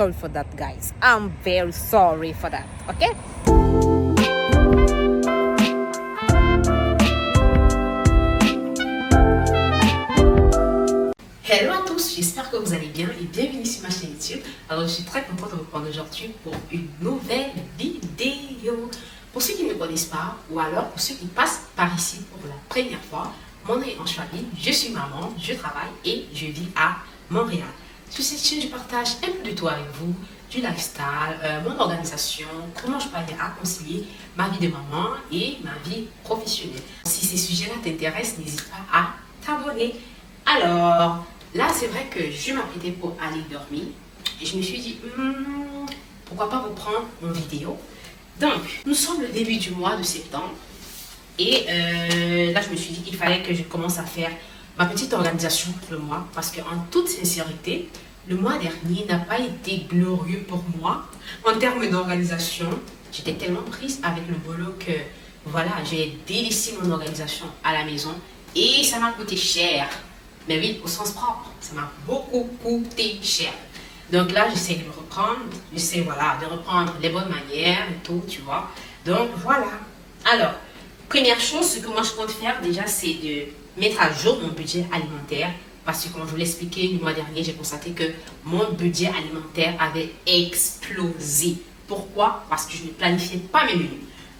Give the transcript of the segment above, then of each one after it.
sorry for that, guys. I'm very sorry for that, okay? Hello à tous, j'espère que vous allez bien et bienvenue sur ma chaîne YouTube. Alors je suis très contente de vous reprendre aujourd'hui pour une nouvelle vidéo. Pour ceux qui ne me connaissent pas ou alors pour ceux qui passent par ici pour la première fois, mon nom est Ange Famille, je suis maman, je travaille et je vis à Montréal. Sur cette chaîne, je partage un peu de tout avec vous, du lifestyle, mon organisation, comment je parviens à concilier ma vie de maman et ma vie professionnelle. Si ces sujets-là t'intéressent, n'hésite pas à t'abonner. Alors, là, c'est vrai que je m'apprêtais pour aller dormir et je me suis dit, pourquoi pas vous prendre en vidéo. Donc, nous sommes le début du mois de septembre et là, je me suis dit qu'il fallait que je commence à faire ma petite organisation pour le mois parce qu'en toute sincérité, le mois dernier n'a pas été glorieux pour moi en termes d'organisation. J'étais tellement prise avec le boulot que voilà, j'ai délaissé mon organisation à la maison et ça m'a coûté cher. Mais oui, au sens propre, ça m'a beaucoup coûté cher. Donc là, j'essaie de me reprendre, j'essaie voilà, de reprendre les bonnes manières et tout, tu vois. Donc voilà. Alors, première chose, ce que moi je compte faire déjà, c'est de mettre à jour mon budget alimentaire. Parce que comme je vous l'ai expliqué le mois dernier, j'ai constaté que mon budget alimentaire avait explosé. Pourquoi? Parce que je ne planifiais pas mes menus.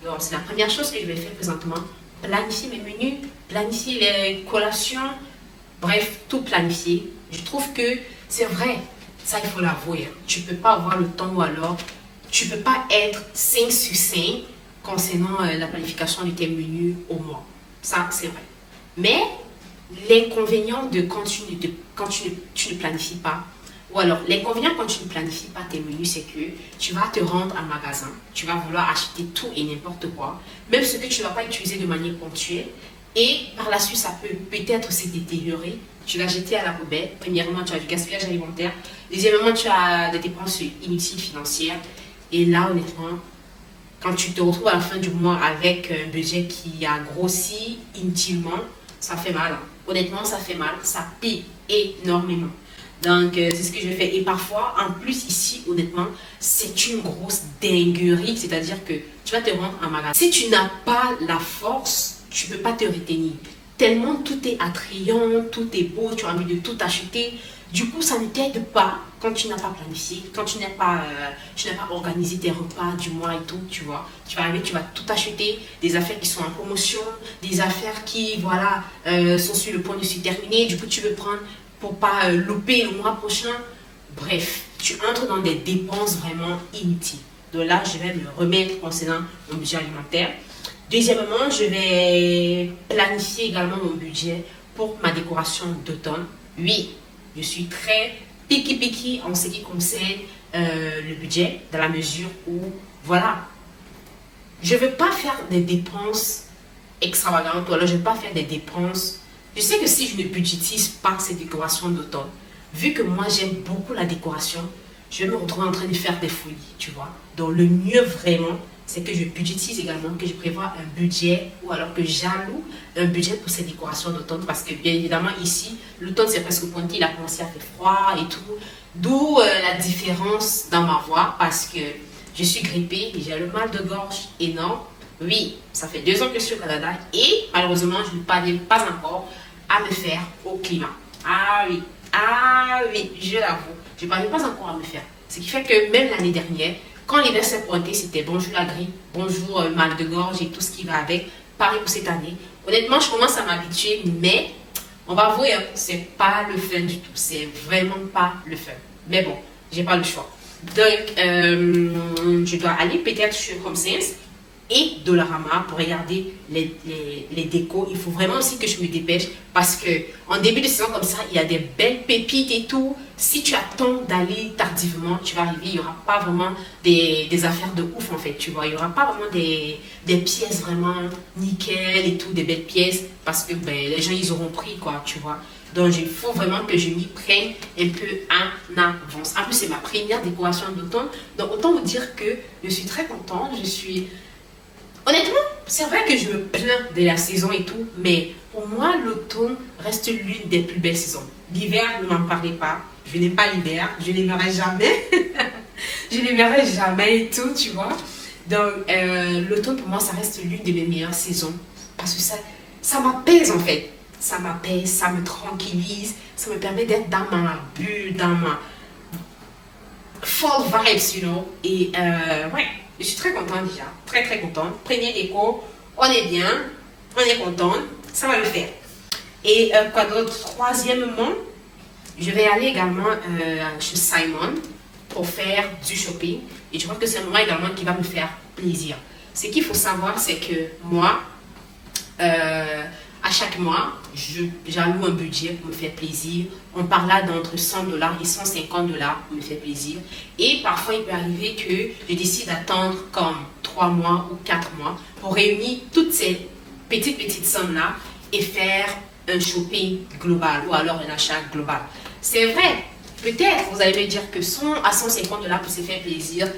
Donc c'est la première chose que je vais faire présentement. Planifier mes menus, planifier les collations. Bref, tout planifier. Je trouve que c'est vrai, ça il faut l'avouer. Tu ne peux pas avoir le temps ou alors tu ne peux pas être 5 sur 5 concernant la planification de tes menus au mois. Ça, c'est vrai. Mais l'inconvénient de quand tu ne planifies pas, ou alors l'inconvénient quand tu ne planifies pas tes menus, c'est que tu vas te rendre en magasin, tu vas vouloir acheter tout et n'importe quoi, même ce que tu ne vas pas utiliser de manière ponctuelle. Et par la suite, ça peut peut-être se détériorer. Tu l'as jeté à la poubelle. Premièrement, tu as du gaspillage alimentaire. Deuxièmement, tu as des dépenses inutiles financières. Et là, honnêtement, quand tu te retrouves à la fin du mois avec un budget qui a grossi inutilement, ça fait mal. Honnêtement, ça fait mal. Ça pique énormément. Donc, c'est ce que je fais. Et parfois, en plus, ici, honnêtement, c'est une grosse dinguerie. C'est-à-dire que tu vas te rendre en magasin. Si tu n'as pas la force, tu ne peux pas te retenir. Tellement tout est attrayant, tout est beau, tu as envie de tout acheter. Du coup, ça ne t'aide pas quand tu n'as pas planifié, quand tu n'as pas organisé tes repas du mois et tout, tu vois. Tu vas arriver, tu vas tout acheter, des affaires qui sont en promotion, des affaires qui, voilà, sont sur le point de se terminer. Du coup, tu veux prendre pour pas louper le mois prochain. Bref, tu entres dans des dépenses vraiment inutiles. Donc là, je vais me remettre concernant mon budget alimentaire. Deuxièmement, je vais planifier également mon budget pour ma décoration d'automne. Oui, je suis très picky en ce qui concerne le budget, dans la mesure où, voilà, je ne veux pas faire des dépenses extravagantes, ou alors je ne veux pas faire des dépenses. Je sais que si je ne budgétise pas ces décorations d'automne, vu que moi j'aime beaucoup la décoration, je vais me retrouver en train de faire des folies, tu vois. Donc le mieux vraiment, c'est que je budgétise également, que je prévois un budget ou alors que j'alloue un budget pour ces décorations d'automne parce que bien évidemment ici, l'automne c'est presque pointé, il a commencé à faire froid et tout. D'où la différence dans ma voix parce que je suis grippée et j'ai le mal de gorge énorme. Oui, ça fait 2 ans que je suis au Canada et malheureusement je ne parviens pas encore à me faire au climat. Ah oui, je l'avoue, je ne parviens pas encore à me faire. Ce qui fait que même l'année dernière, quand l'hiver s'est pointé, c'était bonjour la grippe, bonjour mal de gorge et tout ce qui va avec. Pareil pour cette année. Honnêtement, je commence à m'habituer, mais on va avouer, c'est pas le fun du tout. C'est vraiment pas le fun. Mais bon, j'ai pas le choix. Donc, je dois aller peut-être sur HomeSense et Dollarama pour regarder les décos. Il faut vraiment aussi que je me dépêche parce que en début de saison comme ça, il y a des belles pépites et tout. Si tu attends d'aller tardivement, tu vas arriver, il n'y aura pas vraiment des affaires de ouf en fait, tu vois. Il n'y aura pas vraiment des pièces vraiment nickel et tout, des belles pièces parce que ben, les gens, ils auront pris quoi, tu vois. Donc, il faut vraiment que je m'y prenne un peu en avance. En plus, c'est ma première décoration d'automne. Donc, autant vous dire que je suis très contente. Honnêtement, c'est vrai que je me plains de la saison et tout, mais pour moi, l'automne reste l'une des plus belles saisons. L'hiver, ne m'en parlez pas. Je n'aime pas l'hiver, je n'aimerai jamais. je les verrai jamais et tout, tu vois. Donc, l'automne, pour moi, ça reste l'une de mes meilleures saisons. Parce que ça m'apaise, en fait. Ça m'apaise, ça me tranquillise, ça me permet d'être dans ma bulle, dans ma fall vibes, you know. Et ouais, je suis très contente déjà. Très, très contente. Premier déco, on est bien, on est contente, ça va le faire. Et quoi d'autre? Troisièmement, je vais aller également chez Simon pour faire du shopping. Et je crois que c'est un moment également qui va me faire plaisir. Ce qu'il faut savoir, c'est que moi, à chaque mois, j'alloue un budget pour me faire plaisir. On parle là d'entre 100 dollars et 150 dollars pour me faire plaisir. Et parfois, il peut arriver que je décide d'attendre comme 3 mois ou 4 mois pour réunir toutes ces petites sommes-là et faire un shopping global ou alors un achat global. C'est vrai, peut-être vous allez me dire que 100 à 150 dollars pour se faire plaisir,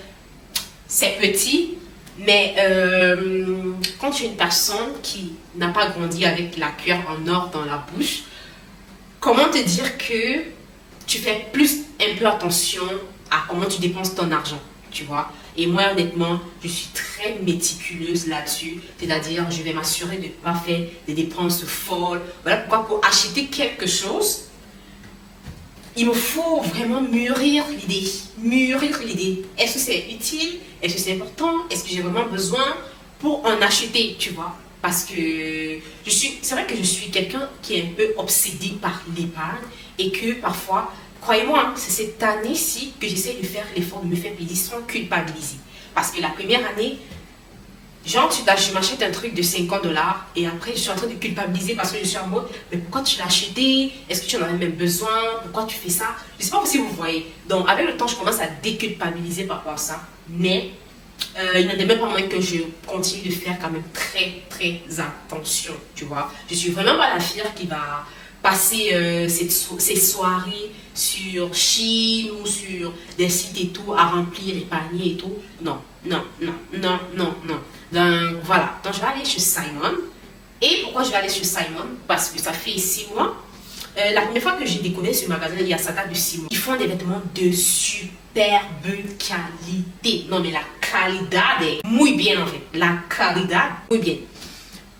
c'est petit, mais quand tu es une personne qui n'a pas grandi avec la cuillère en or dans la bouche, comment te dire que tu fais plus un peu attention à comment tu dépenses ton argent, tu vois? Et moi, honnêtement, je suis très méticuleuse là-dessus. C'est-à-dire, je vais m'assurer de ne pas faire des dépenses folles. Voilà pourquoi pour acheter quelque chose, il me faut vraiment mûrir l'idée. Mûrir l'idée. Est-ce que c'est utile? Est-ce que c'est important? Est-ce que j'ai vraiment besoin pour en acheter, tu vois? Parce que c'est vrai que je suis quelqu'un qui est un peu obsédé par l'épargne et que parfois, croyez-moi, c'est cette année-ci que j'essaie de faire l'effort de me faire plaisir sans culpabiliser. Parce que la première année, genre, je m'achète un truc de 50 dollars et après, je suis en train de culpabiliser parce que je suis en mode, mais pourquoi tu l'as acheté? Est-ce que tu en avais même besoin? Pourquoi tu fais ça? Je ne sais pas si vous voyez. Donc, avec le temps, je commence à déculpabiliser par rapport à ça. Mais il n'en est même pas moins que je continue de faire quand même très, très attention, tu vois. Je suis vraiment pas la fille qui va passer ces soirées sur Chine ou sur des sites et tout à remplir les paniers et tout. Non, non, non, non, non, non. Donc voilà, donc je vais aller chez Simon. Et pourquoi je vais aller chez Simon? Parce que ça fait 6 mois. La première fois que j'ai découvert ce magasin, il y a ça date de 6 mois. Ils font des vêtements de superbe qualité. Non mais la qualité, muy bien en fait. La qualité, muy bien.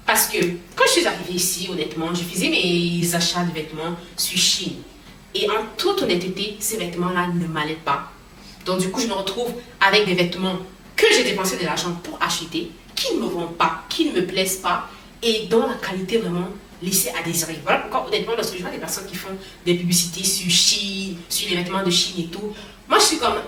Parce que quand je suis arrivée ici, honnêtement, je faisais mes achats de vêtements sur Chine. Et en toute honnêteté, ces vêtements-là ne m'allaient pas. Donc du coup, je me retrouve avec des vêtements que j'ai dépensé de l'argent pour acheter, qui ne me vont pas, qui ne me plaisent pas, et dont la qualité vraiment laissée à désirer. Voilà pourquoi, honnêtement, lorsque je vois des personnes qui font des publicités sur Chine, sur les vêtements de Chine et tout, moi je suis comme,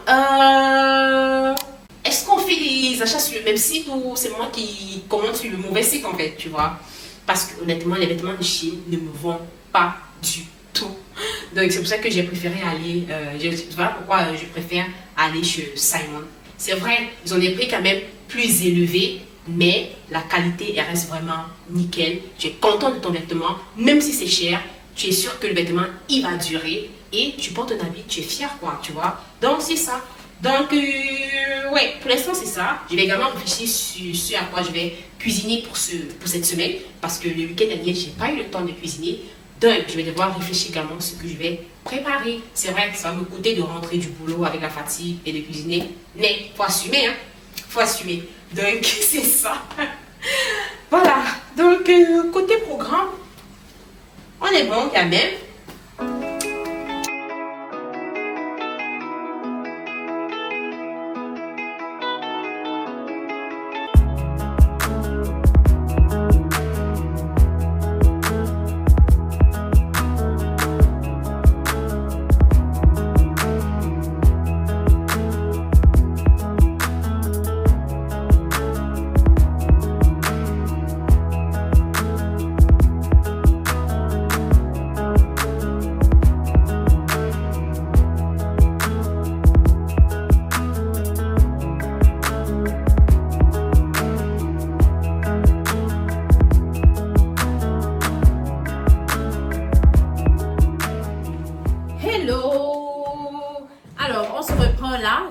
est-ce qu'on fait des achats sur le même site ou c'est moi qui commande sur le mauvais site en fait, tu vois? Parce que honnêtement, les vêtements de Chine ne me vont pas du tout. Donc c'est pour ça que j'ai préféré aller, voilà pourquoi je préfère aller chez Simon. C'est vrai, ils ont des prix quand même plus élevés, mais la qualité elle reste vraiment nickel. Tu es content de ton vêtement, même si c'est cher, tu es sûr que le vêtement il va durer et tu portes un habit, tu es fier quoi, tu vois? Donc c'est ça. Donc, ouais, pour l'instant, c'est ça. Je vais également réfléchir sur à quoi je vais cuisiner pour cette semaine. Parce que le week-end dernier, je n'ai pas eu le temps de cuisiner. Donc, je vais devoir réfléchir également sur ce que je vais préparer. C'est vrai que ça va me coûter de rentrer du boulot avec la fatigue et de cuisiner. Mais il faut assumer, hein. Il faut assumer. Donc, c'est ça. Voilà. Donc, côté programme, on est bon quand même.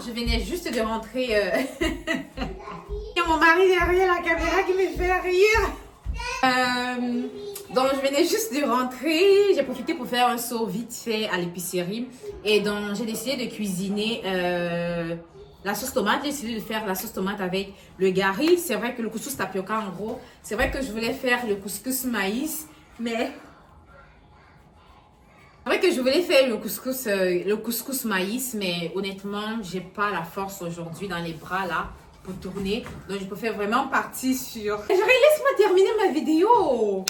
Je venais juste de rentrer. Il y a mon mari derrière la caméra qui me fait rire. Donc, je venais juste de rentrer. J'ai profité pour faire un saut vite fait à l'épicerie. Et donc, j'ai décidé de cuisiner la sauce tomate. J'ai décidé de faire la sauce tomate avec le gari. C'est vrai que le couscous tapioca, en gros, c'est vrai que je voulais faire le couscous maïs, mais... C'est vrai que je voulais faire le couscous maïs, mais honnêtement, j'ai pas la force aujourd'hui dans les bras là pour tourner. Donc, je préfère vraiment partir sur... Chérie, laisse-moi terminer ma vidéo.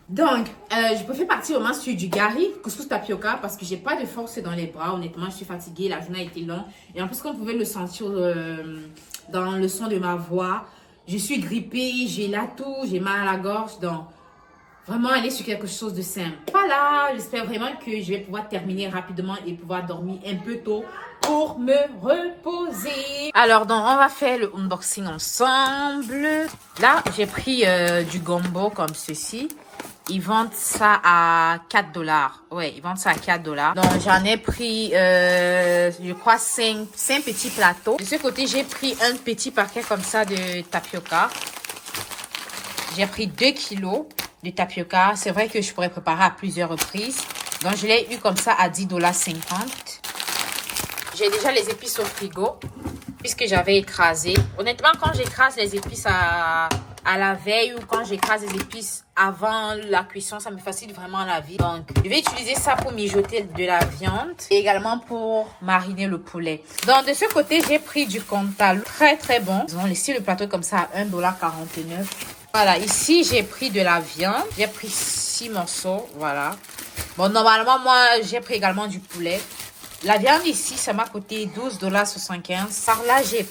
Donc, je préfère partir vraiment sur du gari, couscous tapioca, parce que j'ai pas de force dans les bras. Honnêtement, je suis fatiguée, la journée a été longue. Et en plus, comme vous pouvez le sentir dans le son de ma voix, je suis grippée, j'ai la toux, j'ai mal à la gorge. Donc, vraiment aller sur quelque chose de simple. Voilà, j'espère vraiment que je vais pouvoir terminer rapidement et pouvoir dormir un peu tôt pour me reposer. Alors, donc, on va faire le unboxing ensemble. Là, j'ai pris du gombo comme ceci. Ils vendent ça à 4 $. Ouais, ils vendent ça à 4 $. Donc, j'en ai pris, je crois, 5 petits plateaux. De ce côté, j'ai pris un petit paquet comme ça de tapioca. J'ai pris 2 kilos de tapioca. C'est vrai que je pourrais préparer à plusieurs reprises. Donc, je l'ai eu comme ça à 10,50 $. J'ai déjà les épices au frigo, puisque j'avais écrasé. Honnêtement, quand j'écrase les épices à la veille ou quand j'écrase les épices avant la cuisson, ça me facilite vraiment la vie. Donc, je vais utiliser ça pour mijoter de la viande et également pour mariner le poulet. Donc, de ce côté, j'ai pris du Cantal très très bon. Ils ont laissé le plateau comme ça à 1,49 $. Voilà, ici, j'ai pris de la viande. J'ai pris 6 morceaux, voilà. Bon, normalement, moi, j'ai pris également du poulet. La viande ici, ça m'a coûté 12,75 $. Par là, j'ai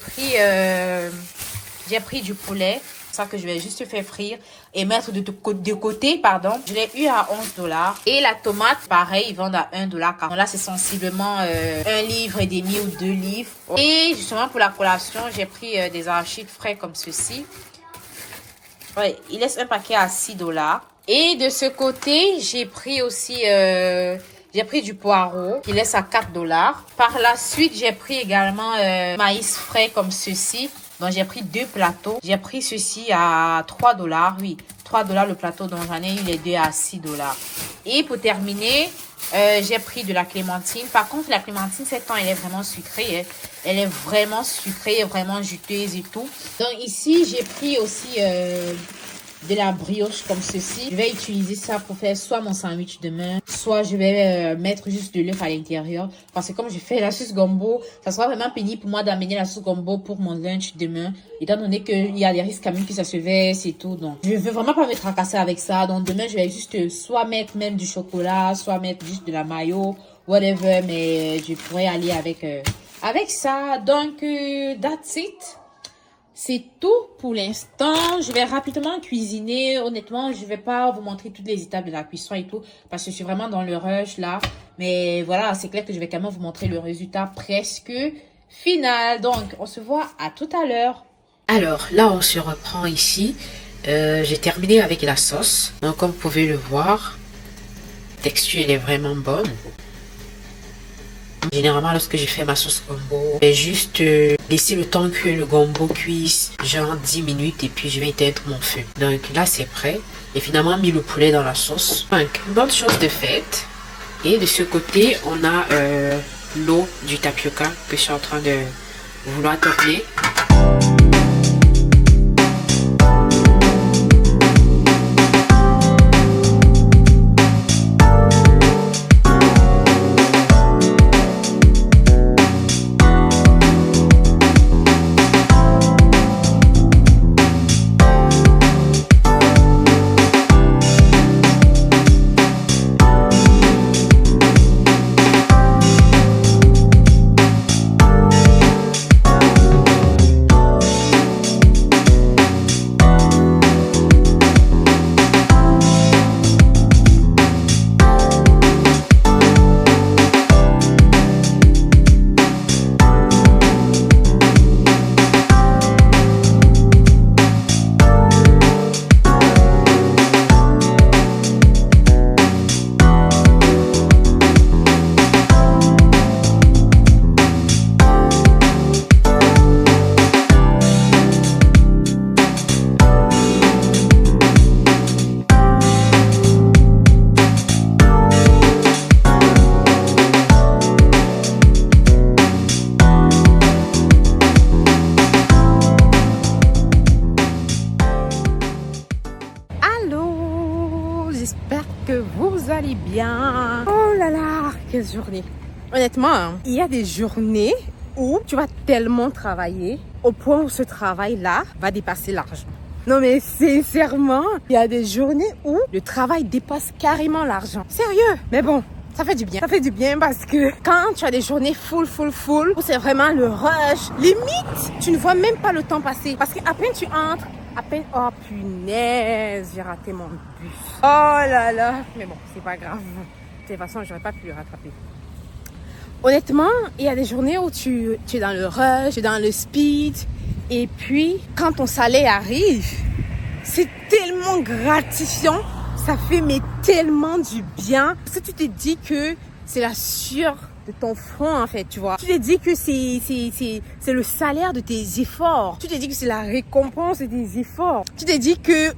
pris du poulet. Ça que je vais juste faire frire et mettre de côté, pardon. Je l'ai eu à 11 $. Et la tomate, pareil, ils vendent à 1,40 $. Là, c'est sensiblement 1,5 livre ou 2 livres. Et justement, pour la collation, j'ai pris des arachides frais comme ceci. Ouais, il laisse un paquet à 6 $. Et de ce côté, j'ai pris aussi... j'ai pris du poireau qui laisse à 4 $. Par la suite, j'ai pris également maïs frais comme ceci. Donc, j'ai pris 2 plateaux. J'ai pris ceci à 3 $. Oui, 3 $ le plateau. Donc, j'en ai eu les deux à 6 $. Et pour terminer, j'ai pris de la clémentine. Par contre, la clémentine, cette temps, elle est vraiment sucrée. Hein. Elle est vraiment sucrée, vraiment juteuse et tout. Donc, ici, j'ai pris aussi... de la brioche comme ceci. Je vais utiliser ça pour faire soit mon sandwich demain, soit je vais mettre juste de l'œuf à l'intérieur. Parce que comme je fais la sauce gombo, ça sera vraiment pénible pour moi d'amener la sauce gombo pour mon lunch demain. Étant donné qu'il y a des risques quand même que ça se verse et tout. Donc, je veux vraiment pas me tracasser avec ça. Donc, demain, je vais juste soit mettre même du chocolat, soit mettre juste de la mayo, whatever. Mais je pourrais aller avec ça. Donc, that's it. C'est tout pour l'instant. Je vais rapidement cuisiner. Honnêtement, je vais pas vous montrer toutes les étapes de la cuisson et tout. Parce que je suis vraiment dans le rush là. Mais voilà, c'est clair que je vais quand même vous montrer le résultat presque final. Donc, on se voit à tout à l'heure. Alors, là, on se reprend ici. J'ai terminé avec la sauce. Donc, comme vous pouvez le voir, la texture, elle est vraiment bonne. Généralement, lorsque je fais ma sauce gombo, je vais juste laisser le temps que le gombo cuise, genre 10 minutes, et puis je vais éteindre mon feu. Donc là, c'est prêt. J'ai finalement mis le poulet dans la sauce. Donc, bonne chose de faite. Et de ce côté, on a l'eau du tapioca que je suis en train de vouloir tourner. que vous allez bien. Oh là là, quelle journée. Honnêtement, il y a des journées où tu vas tellement travailler au point où ce travail-là va dépasser l'argent. Non mais sincèrement, il y a des journées où le travail dépasse carrément l'argent. Sérieux. Mais bon, ça fait du bien. Ça fait du bien parce que quand tu as des journées full, où c'est vraiment le rush, limite, tu ne vois même pas le temps passer. Parce qu'à peine tu entres, oh punaise, j'ai raté mon bus. Oh là là. Mais bon, c'est pas grave. De toute façon, j'aurais pas pu le rattraper. Honnêtement, il y a des journées où tu es dans le rush, tu es dans le speed. Et puis, quand ton salaire arrive, c'est tellement gratifiant. Ça fait mais tellement du bien. Parce que tu te dis que c'est la sueur de ton front, en fait, tu vois. Tu te dis que c'est le salaire de tes efforts. Tu te dis que c'est la récompense de tes efforts. Tu te dis que,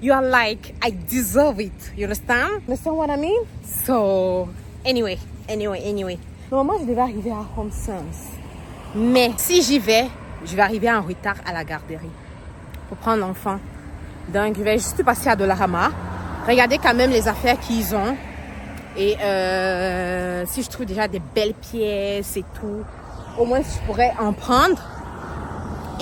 you are like, I deserve it. You understand? You understand what I mean? So, anyway. Normalement, je devais arriver à Home Sense. Mais si j'y vais, je vais arriver en retard à la garderie pour prendre l'enfant. Donc, je vais juste passer à Dollarama, regarder quand même les affaires qu'ils ont. Et si je trouve déjà des belles pièces et tout, au moins je pourrais en prendre.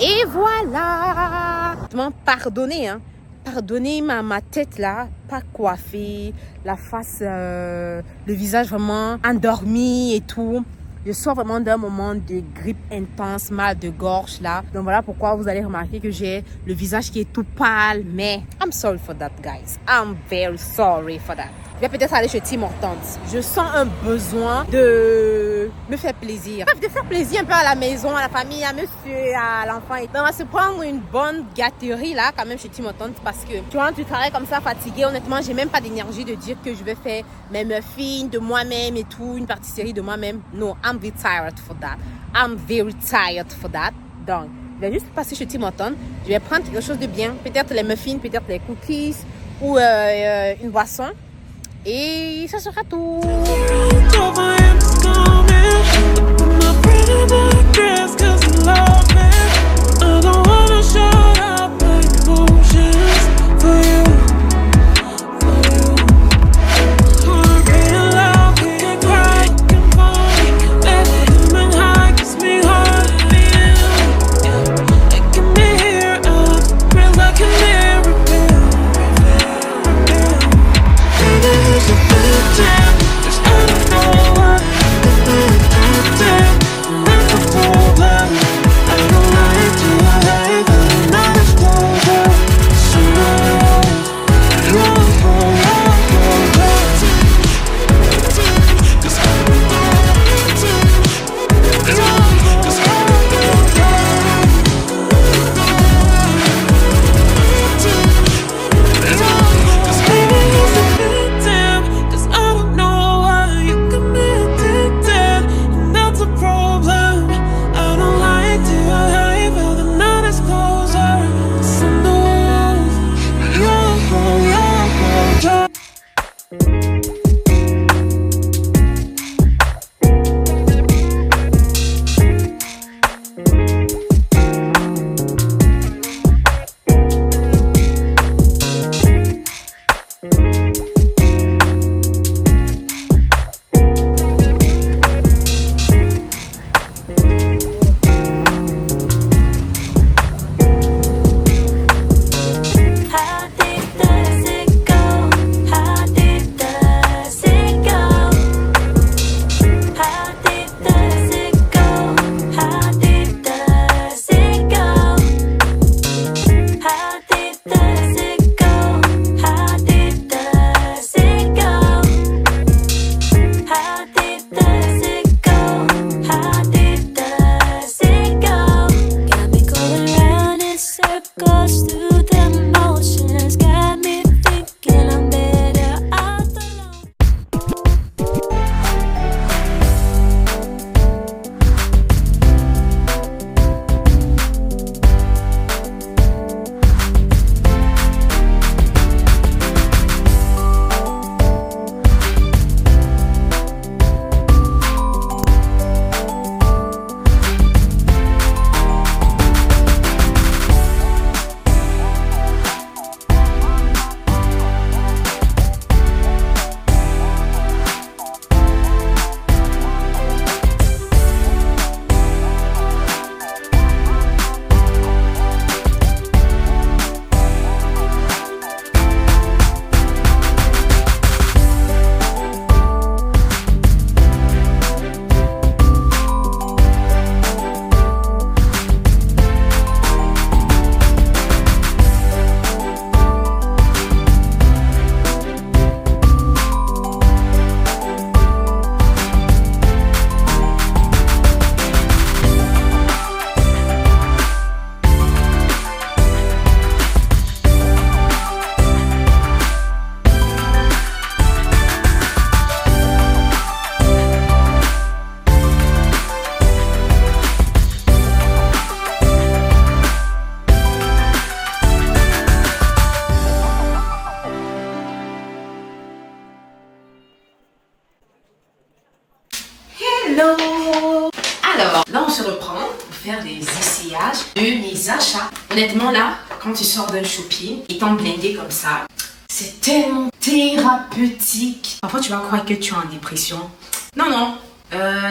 Et voilà. Pardonnez, hein. Pardonnez ma tête là, pas coiffée, la face, le visage vraiment endormi et tout. Je sors vraiment d'un moment de grippe intense, mal de gorge là. Donc voilà pourquoi vous allez remarquer que j'ai le visage qui est tout pâle. Mais I'm sorry for that, guys. I'm very sorry for that. Je vais peut-être aller chez Tim Hortons. Je sens un besoin de me faire plaisir. Bref, de faire plaisir un peu à la maison, à la famille, à monsieur, à l'enfant. Donc on va se prendre une bonne gâterie là, quand même chez Tim Hortons. Parce que tu vois, tu travailles comme ça fatigué. Honnêtement, j'ai même pas d'énergie de dire que je vais faire mes muffins de moi-même et tout, une pâtisserie de moi-même. No, I'm very tired for that. I'm very tired for that. Donc, je vais juste passer chez Tim Hortons. Je vais prendre quelque chose de bien. Peut-être les muffins, peut-être les cookies ou une boisson. Et ça sera tout. Just I don't know why faire des essayages de mes achats. Honnêtement là, quand tu sors d'un shopping, étant blindé comme ça, c'est tellement thérapeutique. Parfois tu vas croire que tu es en dépression. Non, non,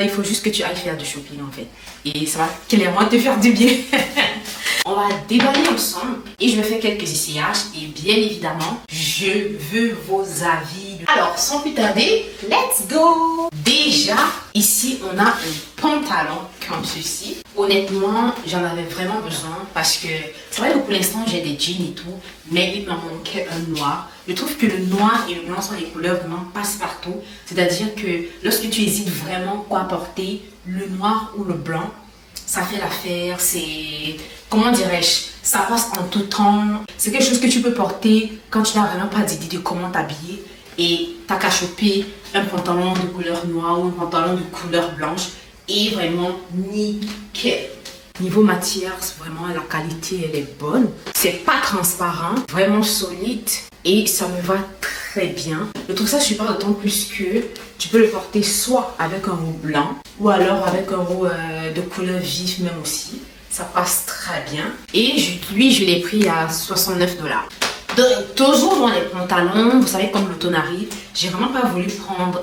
il faut juste que tu ailles faire du shopping en fait. Et ça va clairement te faire du bien. On va déballer ensemble et je vais faire quelques essayages et bien évidemment, je veux vos avis. Alors, sans plus tarder, let's go! Déjà, ici, on a un pantalon comme ceci. Honnêtement, j'en avais vraiment besoin parce que c'est vrai que pour l'instant, j'ai des jeans et tout, mais il me manquait un noir. Je trouve que le noir et le blanc sont des couleurs vraiment passe-partout. C'est-à-dire que lorsque tu hésites vraiment quoi porter, le noir ou le blanc, ça fait l'affaire, c'est... Comment dirais-je? Ça passe en tout temps. C'est quelque chose que tu peux porter quand tu n'as vraiment pas d'idée de comment t'habiller. Et t'as qu'à choper un pantalon de couleur noire ou un pantalon de couleur blanche. Et vraiment nickel. Niveau matière, vraiment la qualité elle est bonne. C'est pas transparent, vraiment solide. Et ça me va très bien. Je trouve ça super d'autant plus que tu peux le porter soit avec un haut blanc ou alors avec un haut de couleur vive même aussi. Ça passe très bien. Et lui, je l'ai pris à 69 $. Donc, toujours dans les pantalons, vous savez, comme l'automne arrive, j'ai vraiment pas voulu prendre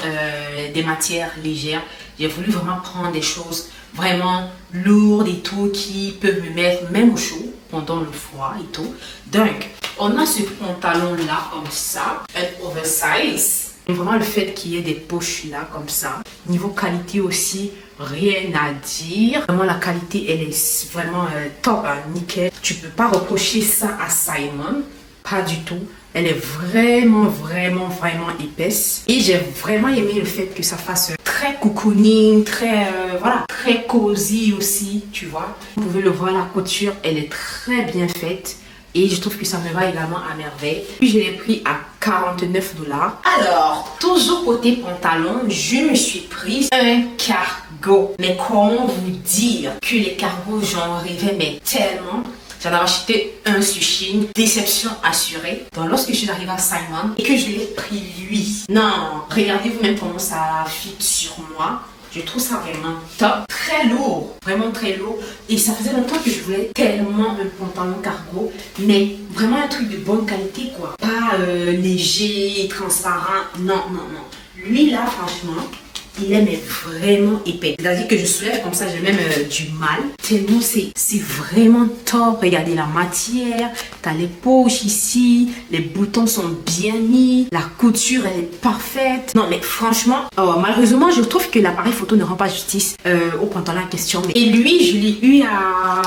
des matières légères. J'ai voulu vraiment prendre des choses vraiment lourdes et tout qui peuvent me mettre même au chaud pendant le froid et tout. Donc, on a ce pantalon là comme ça, un oversize. Vraiment le fait qu'il y ait des poches là comme ça. Niveau qualité aussi, rien à dire. Vraiment la qualité elle est vraiment top, hein, nickel. Tu peux pas reprocher ça à Simon. Pas du tout. Elle est vraiment épaisse. Et j'ai vraiment aimé le fait que ça fasse très cocooning, très voilà, très cosy aussi, tu vois. Vous pouvez le voir, la couture, elle est très bien faite. Et je trouve que ça me va également à merveille. Puis je l'ai pris à 49 $. Alors, toujours côté pantalon, je me suis prise un cargo. Mais comment vous dire que les cargos, j'en rêvais mais tellement. J'en avais acheté un sur Chine, déception assurée. Donc lorsque je suis arrivée à Simon et que je l'ai pris lui, non, regardez vous-même comment ça fit sur moi. Je trouve ça vraiment top, très lourd, vraiment très lourd. Et ça faisait longtemps que je voulais tellement un pantalon cargo, mais vraiment un truc de bonne qualité quoi. Pas léger, transparent, non, non, non. Lui là, franchement, il est mais vraiment épais. C'est-à-dire que je soulève comme ça, j'ai même du mal. Tellement c'est vraiment top. Regardez la matière, t'as les poches ici, les boutons sont bien mis, la couture elle est parfaite. Non mais franchement, malheureusement je trouve que l'appareil photo ne rend pas justice au pantalon en question. Et lui je l'ai eu à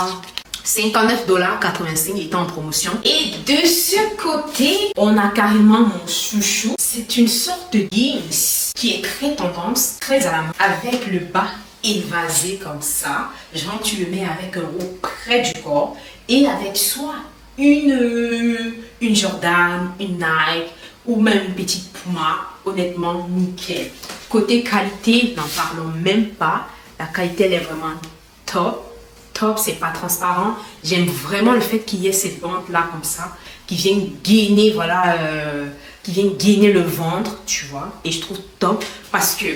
59 $ 85, il était en promotion. Et de ce côté, on a carrément mon chouchou. C'est une sorte de jeans qui est très tendance, très à la mode, avec le bas évasé comme ça. Genre tu le mets avec un haut près du corps et avec soit une Jordan, une Nike ou même une petite Puma. Honnêtement, nickel. Côté qualité, n'en parlons même pas. La qualité, elle est vraiment top. Top, c'est pas transparent. J'aime vraiment le fait qu'il y ait cette bande là comme ça qui viennent gainer, voilà, qui viennent gainer le ventre, tu vois. Et je trouve top parce que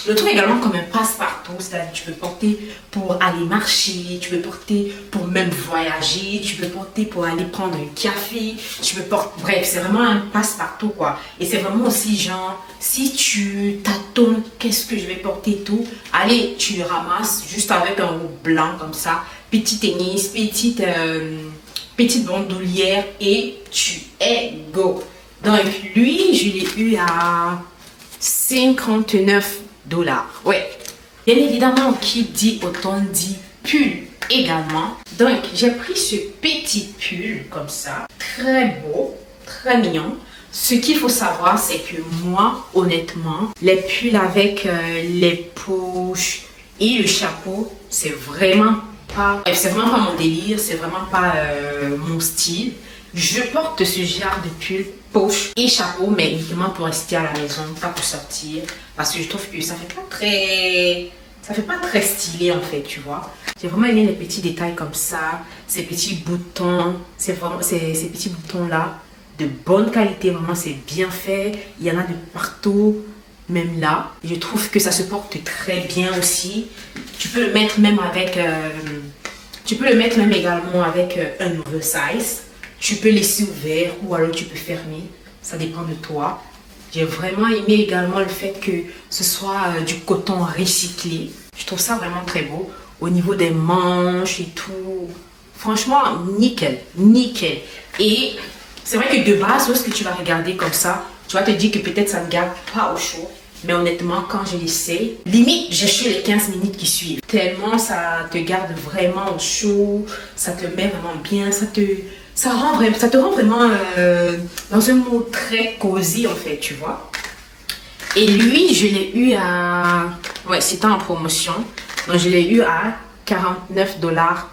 le trouve également comme un passe-partout. C'est-à-dire tu peux porter pour aller marcher, tu peux porter pour même voyager, tu peux porter pour aller prendre un café, tu peux porter, bref, c'est vraiment un passe-partout quoi. Et c'est vraiment aussi genre, si tu tâtonnes, qu'est-ce que je vais porter et tout, allez, tu le ramasses juste avec un haut blanc comme ça, petit tennis, petite bandoulière et tu es go. Donc lui, je l'ai eu à 59 $. Ouais. Bien évidemment, qui dit autant dit pull également. Donc j'ai pris ce petit pull comme ça, très beau, très mignon. Ce qu'il faut savoir, c'est que moi, honnêtement, les pulls avec les poches et le chapeau, c'est vraiment pas mon délire, c'est vraiment pas mon style. Je porte ce genre de pull, poche et chapeau, mais uniquement pour rester à la maison, pas pour sortir, parce que je trouve que ça fait pas très stylé en fait, tu vois. J'ai vraiment aimé les petits détails comme ça, ces petits boutons, c'est vraiment ces petits boutons là de bonne qualité, vraiment c'est bien fait. Il y en a de partout, même là. Je trouve que ça se porte très bien aussi. Tu peux le mettre même avec Tu peux le mettre même également avec un oversize. Tu peux laisser ouvert ou alors tu peux fermer. Ça dépend de toi. J'ai vraiment aimé également le fait que ce soit du coton recyclé. Je trouve ça vraiment très beau. Au niveau des manches et tout. Franchement, nickel. Nickel. Et c'est vrai que de base, lorsque tu vas regarder comme ça, tu vas te dire que peut-être ça ne garde pas au chaud. Mais honnêtement, quand je l'essaie, limite, j'ai chaud les 15 minutes qui suivent. Tellement ça te garde vraiment au chaud, ça te met vraiment bien, ça te rend vraiment dans un mode très cosy en fait, tu vois. Et lui, je l'ai eu à... Ouais, c'était en promotion. Donc, je l'ai eu à 49,95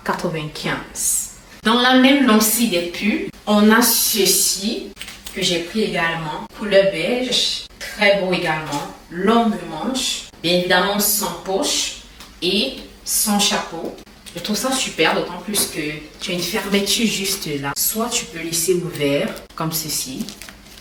$. Dans la même lancée des pulls, on a ceci que j'ai pris également. Couleur beige. Très beau également. Longue manche. Bien évidemment sans poche et sans chapeau. Je trouve ça super, d'autant plus que tu as une fermeture juste là. Soit tu peux laisser ouvert comme ceci.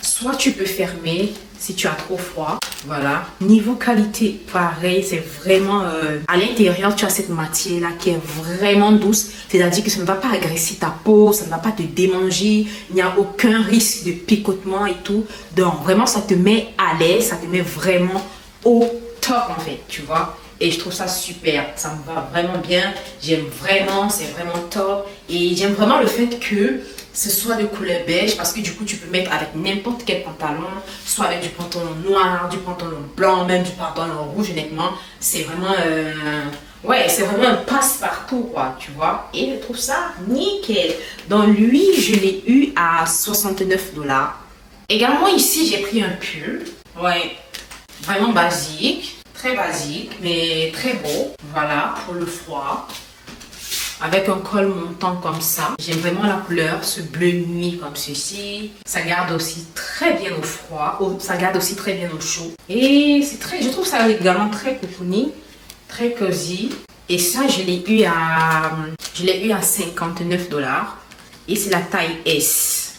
Soit tu peux fermer si tu as trop froid. Voilà. Niveau qualité, pareil, c'est vraiment... à l'intérieur, tu as cette matière-là qui est vraiment douce. C'est-à-dire que ça ne va pas agresser ta peau, ça ne va pas te démanger. Il n'y a aucun risque de picotement et tout. Donc, vraiment, ça te met à l'aise. Ça te met vraiment au top, en fait, tu vois. Et je trouve ça super. Ça me va vraiment bien. J'aime vraiment, c'est vraiment top. Et j'aime vraiment le fait que ce soit de couleur beige parce que du coup tu peux mettre avec n'importe quel pantalon, soit avec du pantalon noir, du pantalon blanc, même du pantalon rouge. Honnêtement, c'est vraiment ouais, c'est vraiment un passe-partout quoi, tu vois. Et je trouve ça nickel. Donc lui, je l'ai eu à 69 $. Également ici, j'ai pris un pull. Ouais, vraiment basique, très basique, mais très beau. Voilà, pour le froid. Avec un col montant comme ça. J'aime vraiment la couleur, ce bleu nuit comme ceci. Ça garde aussi très bien au froid. Ça garde aussi très bien au chaud. Et c'est très, je trouve ça également très cocooning, très cosy. Et ça, je l'ai eu à 59 $. Et c'est la taille S.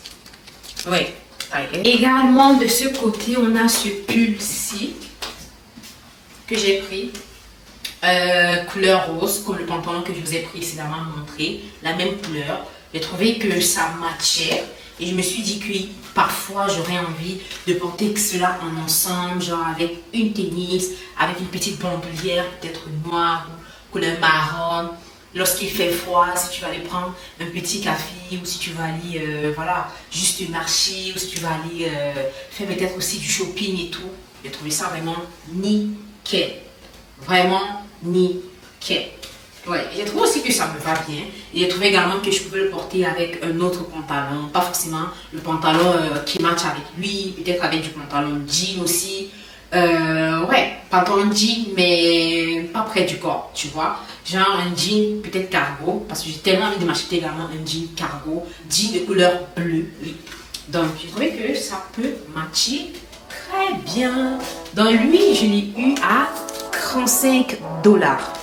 Ouais, taille S. Également de ce côté, on a ce pull-ci que j'ai pris. Couleur rose, comme le pantalon que je vous ai précédemment montré, la même couleur. J'ai trouvé que ça matchait et je me suis dit que parfois j'aurais envie de porter cela en ensemble, genre avec une tennis, avec une petite bandoulière, peut-être noire ou couleur marron. Lorsqu'il fait froid, si tu vas aller prendre un petit café ou si tu vas aller, voilà, juste marcher ou si tu vas aller faire peut-être aussi du shopping et tout. J'ai trouvé ça vraiment nickel. Vraiment nickel. Ouais, j'ai trouvé aussi que ça me va bien. Et j'ai trouvé également que je pouvais le porter avec un autre pantalon. Pas forcément le pantalon qui match avec lui. Peut-être avec du pantalon jean aussi. Ouais, pantalon jean, mais pas près du corps, tu vois. Genre un jean peut-être cargo. Parce que j'ai tellement envie de m'acheter également un jean cargo. Jean de couleur bleue. Oui. Donc, j'ai trouvé que ça peut matcher très bien. Dans lui, je l'ai eu à 35 $.